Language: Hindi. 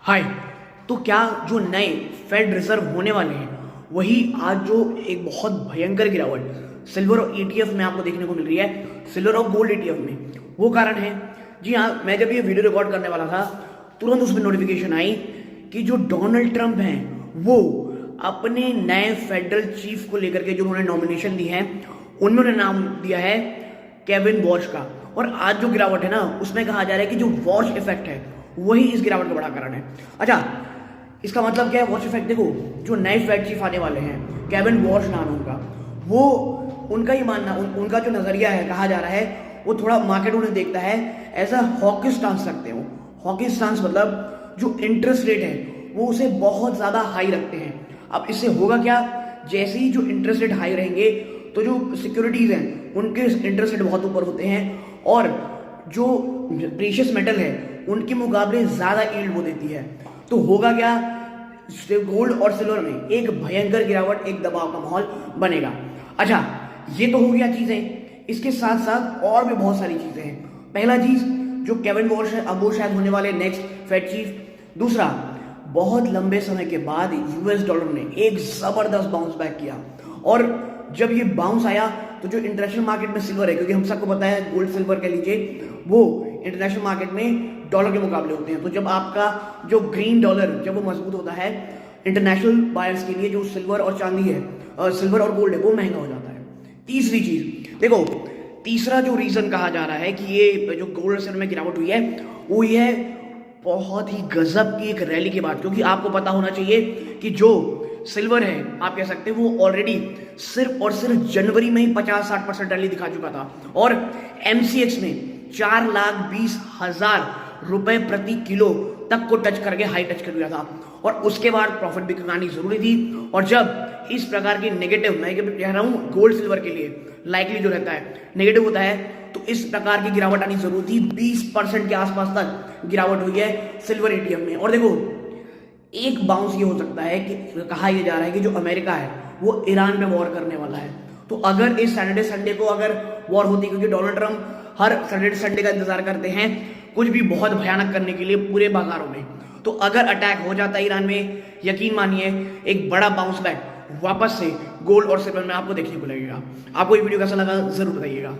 हाय। तो क्या जो नए फेड रिजर्व होने वाले हैं वही आज जो एक बहुत भयंकर गिरावट सिल्वर और ईटीएफ में आपको देखने को मिल रही है, सिल्वर और गोल्ड ईटीएफ में, वो कारण है। जी हाँ, मैं जब ये वीडियो रिकॉर्ड करने वाला था तुरंत उसमें नोटिफिकेशन आई कि जो डोनाल्ड ट्रंप हैं वो अपने नए फेडरल चीफ को लेकर के जो उन्होंने नॉमिनेशन दी है उन्होंने नाम दिया है केविन वॉश का। और आज जो गिरावट है ना उसमें कहा जा रहा है कि जो वॉश इफेक्ट है वही इस गिरावट का बड़ा कारण है। अच्छा, इसका मतलब क्या है वॉश इफेक्ट? देखो, जो नए फेड चीफ आने वाले हैं, केविन वॉश नाम है उनका, वो उनका ही मानना, उनका जो नजरिया है, कहा जा रहा है वो थोड़ा मार्केट उन्हें देखता है एज अ हॉकी स्टांस रखते हैं। हॉकी स्टांस मतलब जो इंटरेस्ट रेट है वो उसे बहुत ज्यादा हाई रखते हैं। अब इससे होगा क्या, जैसे ही जो इंटरेस्ट रेट हाई रहेंगे तो जो सिक्योरिटीज हैं उनके इंटरेस्ट रेट बहुत ऊपर होते हैं और जो प्रीशियस मेटल है उनके मुकाबले ज्यादा यील्ड वो देती है। तो होगा क्या, गोल्ड और सिल्वर में एक भयंकर गिरावट, एक दबाव का माहौल बनेगा। अच्छा, ये तो हो गया चीजें, इसके साथ साथ और भी बहुत सारी चीजें हैं। पहला चीज, जो केविन वॉश है अब वो शायद होने वाले नेक्स्ट फेड चीफ। दूसरा, बहुत लंबे समय के बाद यूएस डॉलर ने एक जबरदस्त बाउंस बैक किया और जब ये बाउंस आया तो जो इंटरनेशनल मार्केट में सिल्वर है, क्योंकि हम सबको पता है गोल्ड सिल्वर कह लीजिए, वो इंटरनेशनल मार्केट में डॉलर के मुकाबले होते हैं। तो जब आपका जो ग्रीन डॉलर जब वो मजबूत होता है इंटरनेशनल बायर्स के लिए, जो सिल्वर और चांदी है, सिल्वर और गोल्ड है, वो महंगा हो जाता है। तीसरी चीज देखो, तीसरा जो रीजन कहा जा रहा है कि ये जो गोल्ड और सिल्वर में गिरावट हुई है वो ये है बहुत ही गजब की एक रैली के बाद। क्योंकि आपको पता होना चाहिए कि जो सिल्वर है, आप कह सकते हैं, वो ऑलरेडी सिर्फ और सिर्फ जनवरी में ही 50-60% रैली दिखा चुका था और एमसीएक्स में 4,20,000 रुपए प्रति किलो तक को टच करके हाई टच कर दिया था और उसके बाद प्रॉफिट भी कमानी जरूरी थी। और जब इस प्रकार की नेगेटिव, मैं कह रहा हूं गोल्ड सिल्वर के लिए लाइकली जो रहता है नेगेटिव होता है, तो इस प्रकार की गिरावट आनी जरूरी थी। 20% के आसपास तक गिरावट हुई है सिल्वर ईटीएफ में। और देखो, एक बाउंस ये हो सकता है कि कहा यह जा रहा है कि जो अमेरिका है वो ईरान पे वॉर करने वाला है। तो अगर इस सैटरडे संडे को अगर वॉर होती, क्योंकि डोनाल्ड ट्रंप हर सैटरडे संडे का इंतजार करते हैं कुछ भी बहुत भयानक करने के लिए पूरे बाजारों में, तो अगर अटैक हो जाता है ईरान में, यकीन मानिए एक बड़ा बाउंस बैक वापस से गोल्ड और सिल्वर में आपको देखने को लगेगा। आपको ये वीडियो कैसा लगा जरूर बताइएगा।